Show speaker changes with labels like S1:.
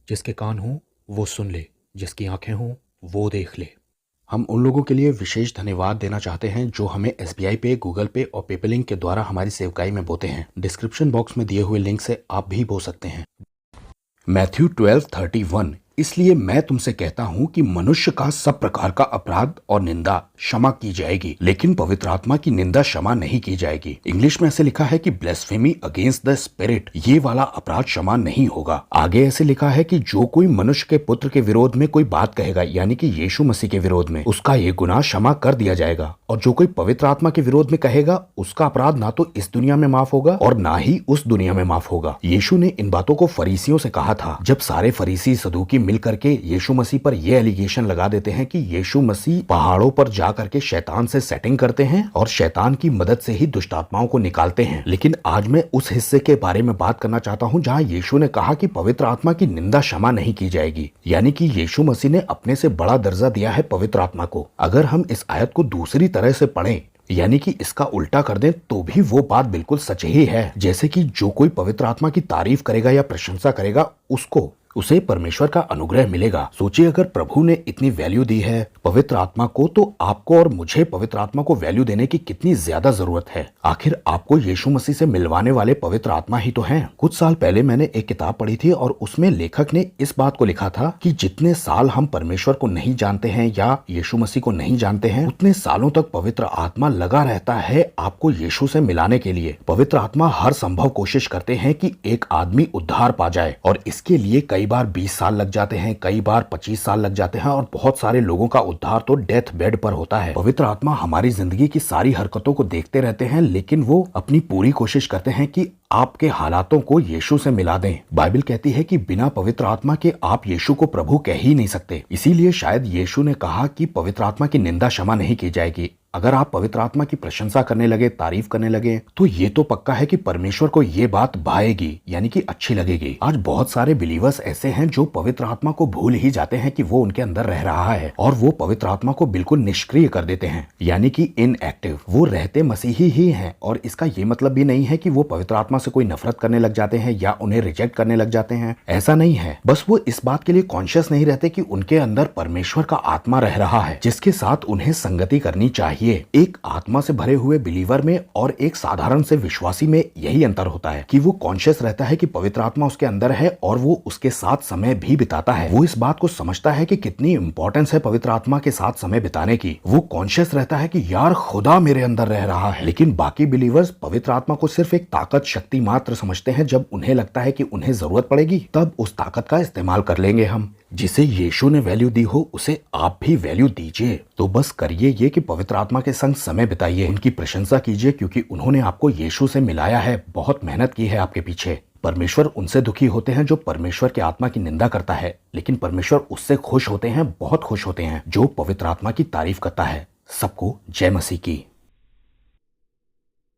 S1: जिसके कान हों वो सुन ले, जिसकी आंखें हों वो देख ले।
S2: हम उन लोगों के लिए विशेष धन्यवाद देना चाहते हैं जो हमें एसबीआई पे, गूगल पे और पेपलिंक के द्वारा हमारी सेवकाई में बोते हैं। डिस्क्रिप्शन बॉक्स में दिए हुए लिंक से आप भी बो सकते हैं। मैथ्यू 12:31। इसलिए मैं तुमसे कहता हूं कि मनुष्य का सब प्रकार का अपराध और निंदा क्षमा की जाएगी, लेकिन पवित्र आत्मा की निंदा क्षमा नहीं की जाएगी। इंग्लिश में ऐसे लिखा है कि ब्लेस्फेमी अगेंस्ट द स्पिरिट, ये वाला अपराध क्षमा नहीं होगा। आगे ऐसे लिखा है कि जो कोई मनुष्य के पुत्र के विरोध में कोई बात कहेगा, यानी कि यीशु मसीह के विरोध में, उसका ये गुनाह क्षमा कर दिया जाएगा। और जो कोई पवित्र आत्मा के विरोध में कहेगा, उसका अपराध ना तो इस दुनिया में माफ होगा और ना ही उस दुनिया में माफ होगा। यीशु ने इन बातों को फरीसियों से कहा था। जब सारे फरीसी सदूकी मिल करके यीशु मसीह पर यह एलिगेशन लगा देते हैं कि यीशु मसीह पहाड़ों पर जा करके शैतान से सेटिंग करते हैं और शैतान की मदद से ही दुष्ट आत्माओं को निकालते हैं। लेकिन आज मैं उस हिस्से के बारे में बात करना चाहता हूं जहां यीशु ने कहा कि पवित्र आत्मा की निंदा क्षमा नहीं की जाएगी, यानी कि यीशु मसीह ने अपने से बड़ा दर्जा दिया है पवित्र आत्मा को। अगर हम इस आयत को दूसरी तरह से पढ़ें, यानी कि इसका उल्टा कर दें, तो भी वो बात बिल्कुल सच ही है। जैसे कि जो कोई पवित्र आत्मा की तारीफ करेगा या प्रशंसा करेगा, उसे परमेश्वर का अनुग्रह मिलेगा। सोचिए, अगर प्रभु ने इतनी वैल्यू दी है पवित्र आत्मा को, तो आपको और मुझे पवित्र आत्मा को वैल्यू देने की कितनी ज्यादा जरूरत है। आखिर आपको यीशु मसीह से मिलवाने वाले पवित्र आत्मा ही तो हैं। कुछ साल पहले मैंने एक किताब पढ़ी थी और उसमें लेखक ने इस बात को लिखा था कि जितने साल हम परमेश्वर को नहीं जानते हैं या यीशु मसीह को नहीं जानते हैं, उतने सालों तक पवित्र आत्मा लगा रहता है आपको यीशु से मिलाने के लिए। पवित्र आत्मा हर संभव कोशिश करते हैं कि एक आदमी उद्धार पा जाए, और इसके लिए कई बार 20 साल लग जाते हैं, कई बार 25 साल लग जाते हैं, और बहुत सारे लोगों का उद्धार तो डेथ बेड पर होता है। पवित्र आत्मा हमारी जिंदगी की सारी हरकतों को देखते रहते हैं, लेकिन वो अपनी पूरी कोशिश करते हैं कि आपके हालातों को यीशु से मिला दें। बाइबल कहती है कि बिना पवित्र आत्मा के आप यीशु को प्रभु कह ही नहीं सकते। इसीलिए शायद यीशु ने कहा कि पवित्र आत्मा की निंदा क्षमा नहीं की जाएगी। अगर आप पवित्र आत्मा की प्रशंसा करने लगे, तारीफ करने लगे, तो ये तो पक्का है कि परमेश्वर को ये बात भाएगी, यानी कि अच्छी लगेगी। आज बहुत सारे बिलीवर्स ऐसे हैं जो पवित्र आत्मा को भूल ही जाते हैं कि वो उनके अंदर रह रहा है, और वो पवित्र आत्मा को बिल्कुल निष्क्रिय कर देते हैं, यानी कि इनएक्टिव। वो रहते मसीही ही हैं, और इसका ये मतलब भी नहीं है कि वो पवित्र आत्मा से कोई नफरत करने लग जाते हैं या उन्हें रिजेक्ट करने लग जाते हैं। ऐसा नहीं है, बस वो इस बात के लिए कॉन्शियस नहीं रहते कि उनके अंदर परमेश्वर का आत्मा रह रहा है, जिसके साथ उन्हें संगति करनी चाहिए। एक आत्मा से भरे हुए बिलीवर में और एक साधारण से विश्वासी में यही अंतर होता है कि वो कॉन्शियस रहता है कि पवित्र आत्मा उसके अंदर है और वो उसके साथ समय भी बिताता है। वो इस बात को समझता है कि कितनी इंपॉर्टेंस है पवित्र आत्मा के साथ समय बिताने की। वो कॉन्शियस रहता है कि यार खुदा मेरे अंदर रह रहा है। लेकिन बाकी बिलीवर्स पवित्र आत्मा को सिर्फ एक ताकत, शक्ति मात्र समझते हैं। जब उन्हें लगता है कि उन्हें जरूरत पड़ेगी, तब उस ताकत का इस्तेमाल कर लेंगे हम। जिसे यीशु ने वैल्यू दी हो, उसे आप भी वैल्यू दीजिए। तो बस करिए ये कि पवित्र आत्मा के संग समय बिताइए, उनकी प्रशंसा कीजिए, क्योंकि उन्होंने आपको यीशु से मिलाया है, बहुत मेहनत की है आपके पीछे। परमेश्वर उनसे दुखी होते हैं जो परमेश्वर के आत्मा की निंदा करता है, लेकिन परमेश्वर उससे खुश होते हैं, बहुत खुश होते हैं, जो पवित्र आत्मा की तारीफ करता है। सबको जय मसीह की।